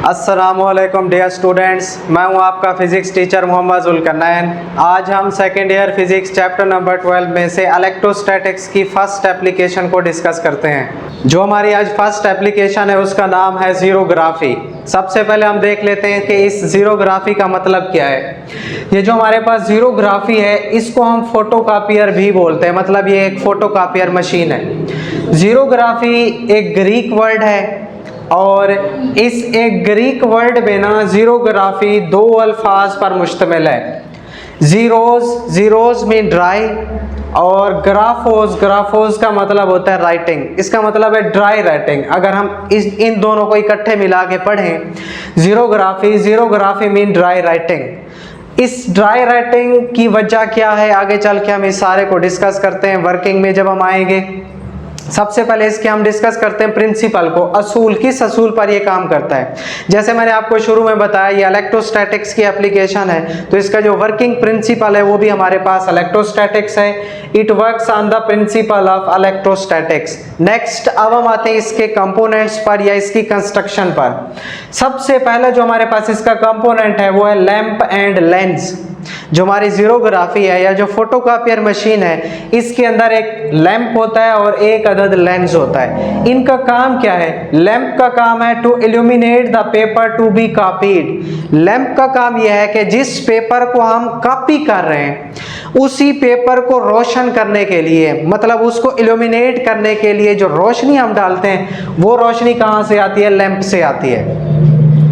अस्सलामुअलैकुम dear students, मैं हूं आपका फिज़िक्स टीचर मोहम्मद जुल्करनैन। आज हम second year physics chapter number 12 में से इलेक्ट्रोस्टैटिक्स की फर्स्ट एप्लीकेशन को डिस्कस करते हैं। जो हमारी आज फर्स्ट एप्लीकेशन है उसका नाम है ज़ीरोग्राफी। सबसे पहले हम देख लेते हैं कि इस ज़ीरोग्राफी का मतलब क्या है। ये जो हमारे पास ज़ीरोग्राफी है इसको हम फोटोकॉपियर भी बोलते हैं, मतलब ये एक फोटोकॉपियर मशीन है। ज़ीरोग्राफी एक ग्रीक वर्ड है और इस एक ग्रीक वर्ड में ना ज़ीरोग्राफी दो अल्फाज पर मुश्तमिल है। ज़ीरोज़ मीन ड्राई और ग्राफोस का मतलब होता है राइटिंग। इसका मतलब है ड्राई राइटिंग। अगर हम इन दोनों को इकट्ठे मिला के पढ़ें, ज़ीरोग्राफी मीन ड्राई राइटिंग। इस ड्राई राइटिंग की वजह क्या है, आगे चल के हम इस सारे को डिस्कस करते हैं वर्किंग में जब हम आएंगे। सबसे पहले इसके हम डिस्कस करते हैं प्रिंसिपल को, असूल, किस असूल पर ये काम करता है। जैसे मैंने आपको शुरू में बताया ये इलेक्ट्रोस्टैटिक्स की एप्लीकेशन है, तो इसका जो वर्किंग प्रिंसिपल है वो भी हमारे पास इलेक्ट्रोस्टैटिक्स है। It works on the principle of electrostatics. Next अब हम आते हैं इसके कंपोनेंट्स पर या इसकी कंस्ट्रक्शन पर। सबसे पहले जो हमारे पास इसका कंपोनेंट है वो है लैंप एंड लेंस। जो हमारी ज़ीरोग्राफी है या जो फोटोकॉपियर मशीन है इसके अंदर एक लैंप होता है और एक अदद लेंस होता है। इनका काम क्या है? लैंप का काम है to illuminate the paper to be copied. Lamp का काम यह है कि जिस पेपर को हम कॉपी कर रहे हैं उसी पेपर को रोशन करने के लिए, मतलब उसको इल्यूमिनेट करने के लिए जो रोशनी हम डालते हैं वो रोशनी कहाँ से आती है? लैंप से आती है।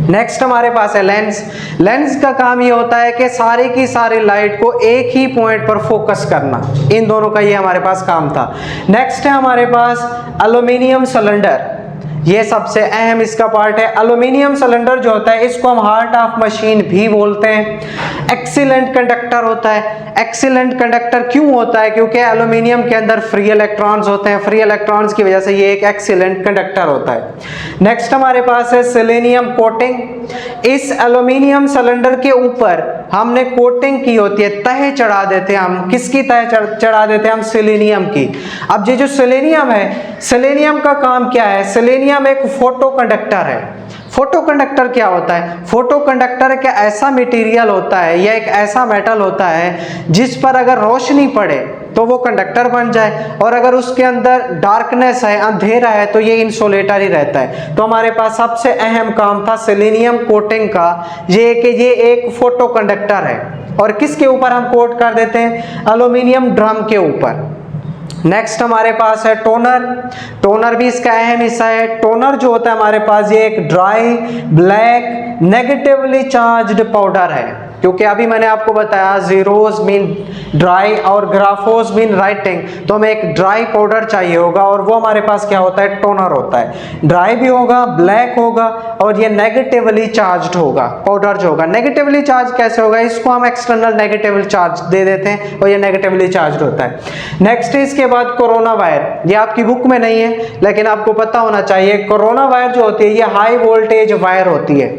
नेक्स्ट हमारे पास है लेंस। लेंस का काम ये होता है कि सारी की सारी लाइट को एक ही पॉइंट पर फोकस करना। इन दोनों का ये हमारे पास काम था। नेक्स्ट है हमारे पास एल्यूमिनियम सिलेंडर। ये सबसे अहम इसका पार्ट है। एल्यूमिनियम सिलेंडर जो होता है इसको हम हार्ट ऑफ मशीन भी बोलते हैं। एक्सीलेंट कंडक्टर होता है। एक्सीलेंट कंडक्टर क्यों होता है? क्योंकि एल्यूमिनियम के अंदर फ्री इलेक्ट्रॉन्स होते हैं। फ्री इलेक्ट्रॉन्स की वजह से ये एक एक्सीलेंट कंडक्टर होता है। नेक्स्ट हमारे पास है सेलेनियम कोटिंग। इस एल्यूमिनियम सिलेंडर के ऊपर हमने कोटिंग की होती है, तह चढ़ा देते हैं हम। किसकी तह चढ़ा देते हैं हम? सेलेनियम की। अब ये जो सेलेनियम है, सेलेनियम का काम क्या है? सेलेनियम एक फोटो कंडक्टर है। फोटो कंडक्टर क्या होता है? फोटो कंडक्टर एक ऐसा मटेरियल होता है या एक ऐसा मेटल होता है जिस पर अगर रोशनी पड़े तो वो कंडक्टर बन जाए, और अगर उसके अंदर डार्कनेस है, अंधेरा है, तो ये इंसुलेटर ही रहता है। तो हमारे पास सबसे अहम काम था सेलेनियम कोटिंग का, ये कि ये एक फोटो कंडक्टर है। और किसके ऊपर हम कोट कर देते हैं? एल्यूमिनियम ड्रम के ऊपर। नेक्स्ट हमारे पास है टोनर। टोनर भी इसका अहम हिस्सा है। टोनर जो होता है हमारे पास ये एक dry black negatively charged powder है, क्योंकि अभी मैंने आपको बताया ज़ीरोज़ मीन ड्राई और ग्राफोस मीन राइटिंग, तो हमें एक ड्राई पाउडर चाहिए होगा और वो हमारे पास क्या होता है? टोनर होता है। ड्राई भी होगा, ब्लैक होगा और ये नेगेटिवली चार्ज्ड होगा। पाउडर जो होगा नेगेटिवली चार्ज कैसे होगा? इसको हम एक्सटर्नल नेगेटिव चार्ज दे देते हैं और ये नेगेटिवली चार्ज होता है। नेक्स्ट इसके बाद कोरोना वायर। ये आपकी बुक में नहीं है लेकिन आपको पता होना चाहिए। कोरोना वायर जो होती है ये हाई वोल्टेज वायर होती है।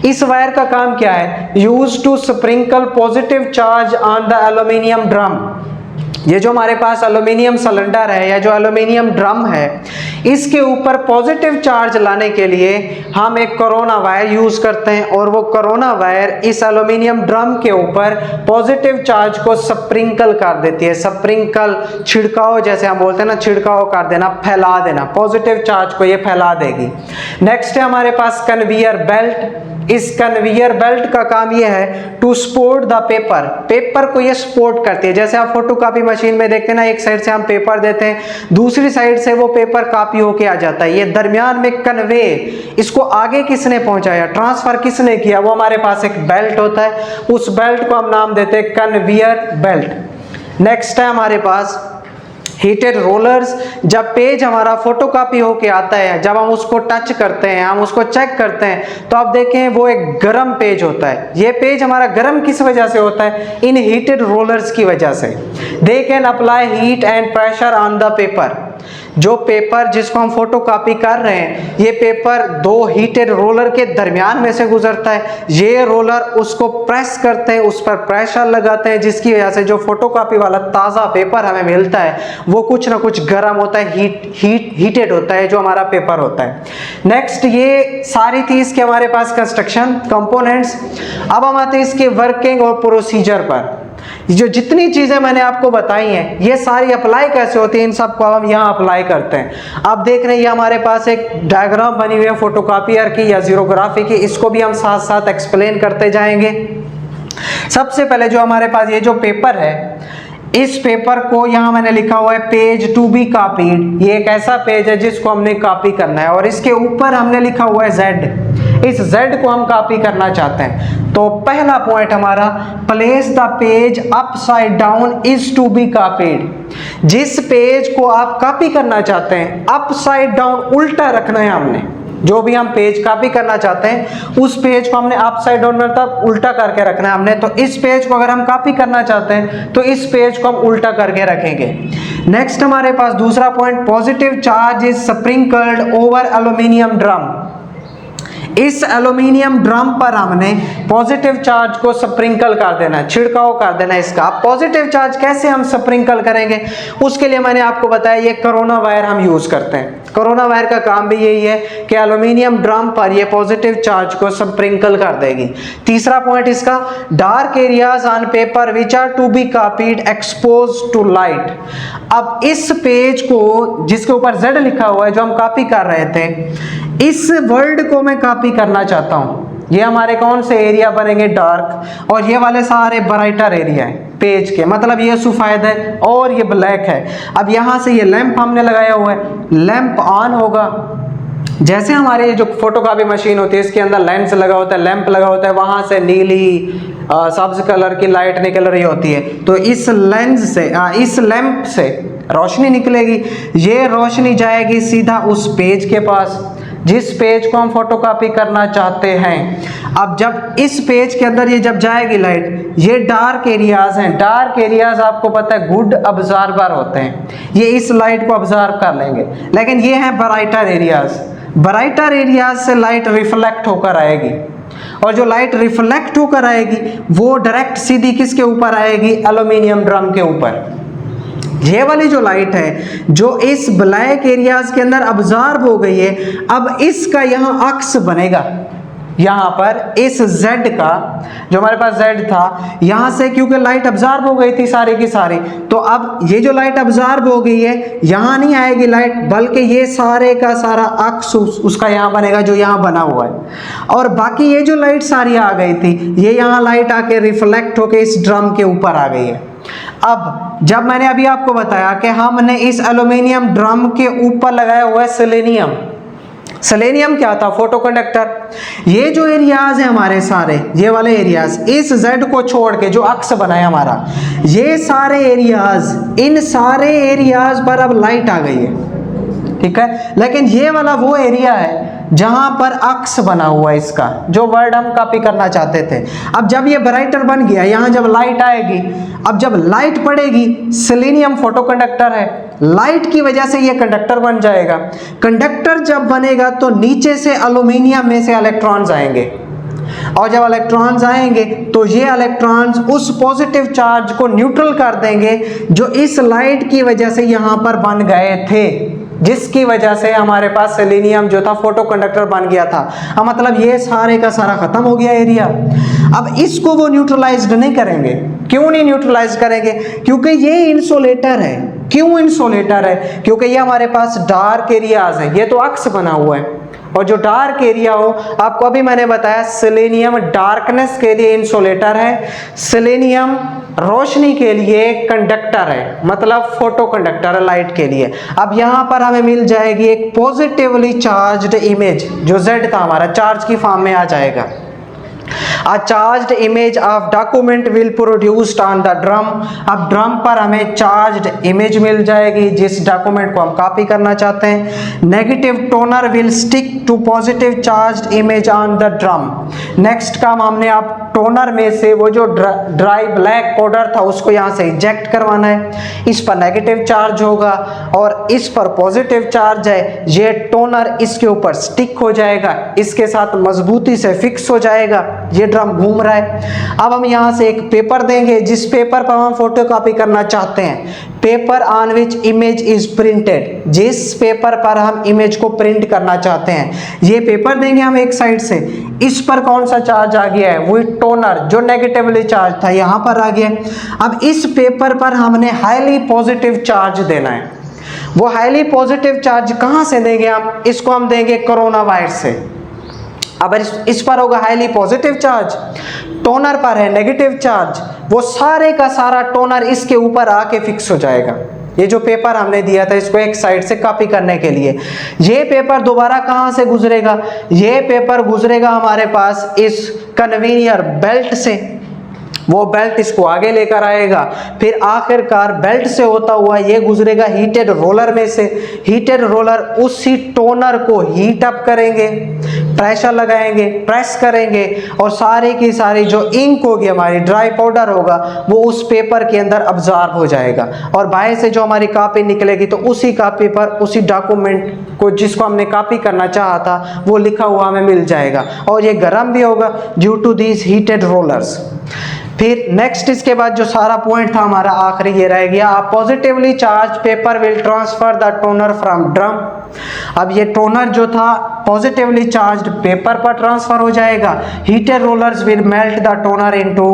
इस वायर का काम क्या है? Use to sprinkle positive charge on the aluminium drum. ये जो हमारे पास एल्यूमिनियम सिलेंडर है या जो एल्यूमिनियम ड्रम है इसके ऊपर पॉजिटिव चार्ज लाने के लिए हम एक कोरोना वायर यूज करते हैं, और वो कोरोना वायर इस एल्यूमिनियम ड्रम के ऊपर पॉजिटिव चार्ज को स्प्रिंकल कर देती है। स्प्रिंकल, छिड़काव जैसे हम बोलते हैं ना, छिड़काव कर देना, फैला देना, पॉजिटिव चार्ज को ये फैला देगी। नेक्स्ट है हमारे पास कन्वेयर बेल्ट। इस कन्वेयर बेल्ट का काम यह है to support the paper. Paper को ये सपोर्ट करती है। जैसे आप फोटोकॉपी मशीन में देखते हैं ना, एक साइड से हम पेपर देते हैं, दूसरी साइड से वो पेपर कॉपी होके आ जाता है। ये दरमियान में कन्वे, इसको आगे किसने पहुंचाया, ट्रांसफर किसने किया? वो हमारे पास एक बेल्ट होता है। उस बेल्ट को हम नाम देते हैं कन्वेयर बेल्ट। नेक्स्ट है हमारे पास हीटेड रोलर्स। जब पेज हमारा फोटोकॉपी होके आता है, जब हम उसको टच करते हैं, हम उसको चेक करते हैं, तो आप देखें वो एक गर्म पेज होता है। ये पेज हमारा गर्म किस वजह से होता है? इन हीटेड रोलर्स की वजह से। They can apply heat and pressure on the paper. जो पेपर जिसको हम फोटो कॉपी कर रहे हैं, ये पेपर दो हीटेड रोलर के दरमियान में से गुजरता है। ये रोलर उसको प्रेस करते हैं, उस पर प्रेशर लगाते हैं, जिसकी वजह से जो फोटो कॉपी वाला ताज़ा पेपर हमें मिलता है वो कुछ ना कुछ गर्म होता है, हीटेड होता है जो हमारा पेपर होता है। नेक्स्ट, ये सारी थी इसके हमारे पास कंस्ट्रक्शन कंपोनेंट्स। अब हम आते हैं इसके वर्किंग और प्रोसीजर पर। जो जितनी चीज़ें मैंने आपको बताई हैं ये सारी अप्लाई कैसे होती हैं, इन सब को हम यहाँ अप्लाई करते हैं। आप देख रहे हैं ये हमारे पास एक डायग्राम बनी हुई है फोटोकॉपियर की या जीरोग्राफी की, इसको भी हम साथ साथ एक्सप्लेन करते जाएंगे। सबसे पहले जो हमारे पास ये जो पेपर है, इस पेपर को यहाँ मैंने लिखा हुआ है पेज टू बी कॉपीड। ये एक ऐसा पेज है जिसको हमने कॉपी करना है और इसके ऊपर हमने लिखा हुआ है Z। इस Z को हम कॉपी करना चाहते हैं। तो पहला पॉइंट हमारा, place the page upside down is to be copied. जिस पेज को आप कॉपी करना चाहते हैं अपसाइड डाउन उल्टा रखना है हमने। जो भी हम पेज कॉपी करना चाहते हैं उस पेज को हमने अपसाइड डाउन मतलब उल्टा करके रखना है हमने। तो इस पेज को अगर हम कॉपी करना चाहते हैं तो इस पेज को हम उल्टा करके रखेंगे। नेक्स्ट हमारे पास दूसरा point, positive charge is sprinkled over aluminium drum. इस एल्यूमिनियम ड्रम पर हमने पॉजिटिव चार्ज को स्प्रिंकल कर देना, छिड़काव कर देना इसका। अब पॉजिटिव चार्ज कैसे हम स्प्रिंकल करेंगे, उसके लिए मैंने आपको बताया ये कोरोना वायर हम यूज करते हैं। कोरोना वायर का काम भी यही है कि एल्यूमिनियम ड्रम पर ये पॉजिटिव चार्ज को स्प्रिंकल कर देगी। तीसरा पॉइंट इसका, dark areas on paper which are to be copied expose to light. अब इस पेज को जिसके ऊपर Z लिखा हुआ है जो हम कॉपी कर रहे थे, इस वर्ड को मैं कॉपी करना चाहता हूं। ये हमारे कौन से एरिया बनेंगे, डार्क, और ये वाले सारे ब्राइटर एरिया है पेज के, मतलब ये सफेद है और ये ब्लैक है। अब यहां से ये लैंप हमने लगाया हुआ है, लैंप ऑन होगा। जैसे हमारे जो फोटोकॉपी मशीन होती है इसके अंदर लेंस लगा होता है, लैंप लगा होता है, वहां से नीली सब्ज कलर की लाइट निकल रही होती है। तो इस लेंस से इस लैंप से रोशनी निकलेगी, ये रोशनी जाएगी सीधा उस पेज के पास जिस पेज को हम फोटोकॉपी करना चाहते हैं। अब जब इस पेज के अंदर ये जब जाएगी लाइट, ये डार्क एरियाज हैं। डार्क एरियाज आपको पता है गुड अब्जॉर्बर होते हैं, ये इस लाइट को अब्जॉर्ब कर लेंगे। लेकिन ये हैं ब्राइटर एरियाज। ब्राइटर एरियाज से लाइट रिफ्लेक्ट होकर आएगी और जो लाइट रिफ्लेक्ट होकर आएगी वो डायरेक्ट सीधी किसके ऊपर आएगी, एल्यूमिनियम ड्रम के ऊपर। ये वाली जो लाइट है जो इस ब्लैक एरियाज के अंदर अब्जॉर्ब हो गई है, अब इसका यहाँ अक्स बनेगा। यहाँ पर इस Z का जो हमारे पास Z था, यहाँ से क्योंकि लाइट अब्जॉर्ब हो गई थी सारी की सारी, तो अब ये जो लाइट अब्जॉर्ब हो गई है यहाँ नहीं आएगी लाइट, बल्कि ये सारे का सारा अक्स उसका यहाँ बनेगा जो यहाँ बना हुआ है। और बाकी ये जो लाइट सारी आ गई थी ये यहाँ लाइट आके रिफ्लेक्ट होके इस ड्रम के ऊपर आ गई है। अब जब मैंने अभी आपको बताया कि हमने इस एल्यूमिनियम ड्रम के ऊपर लगाया हुआ है सेलेनियम। सेलेनियम क्या था, फोटो कंडक्टर। ये जो एरियाज है हमारे सारे, ये वाले एरियाज, इस Z को छोड़ के जो अक्स बनाया हमारा, ये सारे एरियाज, इन सारे एरियाज पर अब लाइट आ गई है, ठीक है। लेकिन ये वाला वो एरिया है जहां पर अक्स बना हुआ है इसका, जो वर्ड हम कॉपी करना चाहते थे। अब जब ये ब्राइटर बन गया, यहां जब लाइट आएगी, अब जब लाइट पड़ेगी, सेलेनियम फोटो कंडक्टर है, लाइट की वजह से ये कंडक्टर बन जाएगा। कंडक्टर जब बनेगा तो नीचे से एल्यूमिनियम में से इलेक्ट्रॉन्स आएंगे और जब इलेक्ट्रॉन्स आएंगे तो ये इलेक्ट्रॉन्स उस पॉजिटिव चार्ज को न्यूट्रल कर देंगे जो इस लाइट की वजह से यहां पर बन गए थे, जिसकी वजह से हमारे पास सेलेनियम जो था फोटो कंडक्टर बन गया था। मतलब ये सारे का सारा खत्म हो गया एरिया। अब इसको वो न्यूट्रलाइज्ड नहीं करेंगे। क्यों नहीं न्यूट्रलाइज करेंगे? क्योंकि ये इंसुलेटर है। क्यों इंसुलेटर है? क्योंकि ये हमारे पास डार्क एरियाज है, ये तो अक्स बना हुआ है, और जो डार्क एरिया हो, आपको अभी मैंने बताया सेलेनियम डार्कनेस के लिए इंसुलेटर है, सेलेनियम रोशनी के लिए कंडक्टर है, मतलब फोटो कंडक्टर है लाइट के लिए। अब यहाँ पर हमें मिल जाएगी एक पॉजिटिवली चार्ज्ड इमेज, जो Z था हमारा चार्ज की फॉर्म में आ जाएगा। A charged image of document will produced on the drum। अब ड्रम पर हमें चार्ज्ड इमेज मिल जाएगी जिस डॉक्यूमेंट को हम कॉपी करना चाहते हैं। Negative toner will stick to positive charged image on the drum. Next काम हमने आप टोनर में से वो जो ड्राई ब्लैक पाउडर था उसको यहाँ से इजेक्ट करवाना है। इस पर नेगेटिव चार्ज होगा और इस पर पॉजिटिव चार्ज है। ये टोनर इसके ऊपर स्टिक हो जाएगा, इसके साथ मजबूती से फिक्स हो जाएगा। ये ड्रम घूम रहा है। अब हम यहाँ से एक पेपर देंगे, जिस पेपर पर हम फोटोकॉपी करना चाहते हैं, paper on which image is printed, जिस पेपर पर हम इमेज को प्रिंट करना चाहते हैं, ये पेपर देंगे हम एक साइड से। इस पर कौन सा चार्ज आ गया है, वही टोनर जो नेगेटिवली चार्ज था यहाँ पर आ गया। अब इस पेपर पर हमने हाईली पॉजिटिव चार्ज देना है। वो हाईली पॉजिटिव चार्ज कहाँ से देंगे हम, इसको हम देंगे कोरोना वायरस से। अब इस पर होगा हाईली पॉजिटिव चार्ज, टोनर पर है नेगेटिव चार्ज, वो सारे का सारा टोनर इसके ऊपर आके फिक्स हो जाएगा। ये जो पेपर हमने दिया था इसको एक साइड से कॉपी करने के लिए, ये पेपर दोबारा कहाँ से गुजरेगा, ये पेपर गुजरेगा हमारे पास इस कन्वीनियर बेल्ट से। वो बेल्ट इसको आगे लेकर आएगा, फिर आखिरकार बेल्ट से होता हुआ ये गुजरेगा हीटेड रोलर में से। हीटेड रोलर उसी टोनर को हीट अप करेंगे, प्रेशर लगाएंगे, प्रेस करेंगे और सारी की सारी जो इंक होगी हमारी, ड्राई पाउडर होगा, वो उस पेपर के अंदर अब्जॉर्ब हो जाएगा और बाहर से जो हमारी कॉपी निकलेगी तो उसी कॉपी पर उसी डॉक्यूमेंट को जिसको हमने कॉपी करना चाहा था वो लिखा हुआ हमें मिल जाएगा और ये गर्म भी होगा due to these heated rollers. फिर नेक्स्ट इसके बाद जो सारा पॉइंट था हमारा आखिरी ये रह गया, positively charge paper will transfer the toner from drum. अब ये टोनर जो था पॉजिटिवली चार्ज्ड पेपर पर ट्रांसफर हो जाएगा। Heated rollers will melt the toner into,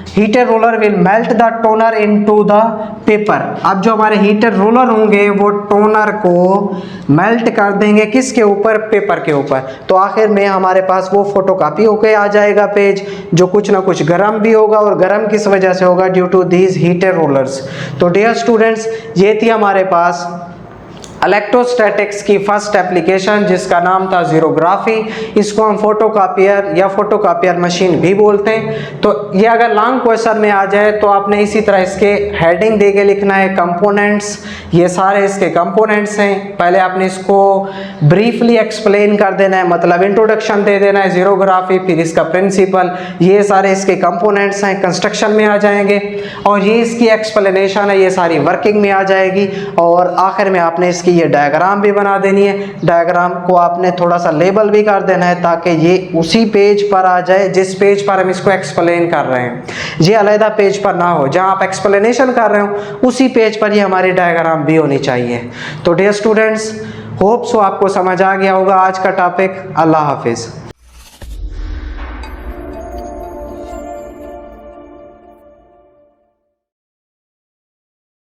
heated roller will melt the toner into the paper. अब जो हमारे हीटेड रोलर होंगे वो टोनर को मेल्ट कर देंगे किसके ऊपर, पेपर के ऊपर। तो आखिर में हमारे पास वो फोटोकॉपी होके आ जाएगा पेज, जो कुछ ना कुछ गर्म भी होगा और गर्म किस वजह से होगा, due to these heated rollers. तो डियर स्टूडेंट्स, ये थी हमारे पास इलेक्ट्रोस्टैटिक्स की फर्स्ट एप्लीकेशन जिसका नाम था जीरोग्राफी। इसको हम फोटोकॉपियर या फोटोकॉपियर मशीन भी बोलते हैं। तो ये अगर लॉन्ग क्वेश्चन में आ जाए तो आपने इसी तरह इसके हेडिंग दे के लिखना है कंपोनेंट्स। ये सारे इसके कंपोनेंट्स हैं, पहले आपने इसको ब्रीफली एक्सप्लेन कर देना है, मतलब इंट्रोडक्शन दे देना है जीरोग्राफी, फिर इसका प्रिंसिपल, ये सारे इसके कंपोनेंट्स हैं, कंस्ट्रक्शन में आ जाएंगे और ये इसकी एक्सप्लेनेशन है, ये सारी वर्किंग में आ जाएगी और आखिर में आपने इसकी ये डायग्राम भी बना देनी है। डायग्राम को आपने थोड़ा सा लेबल भी कर देना है ताकि ये उसी पेज पर आ जाए जिस पेज पर हम इसको एक्सप्लेन कर रहे हैं। ये अलग पेज पर ना हो, जहां आप एक्सप्लेनेशन कर रहे हो उसी पेज पर ही हमारी डायग्राम भी होनी चाहिए। तो डियर स्टूडेंट्स, होप सो आपको समझ आ गया होगा आज का टॉपिक। अल्लाह हाफिज़।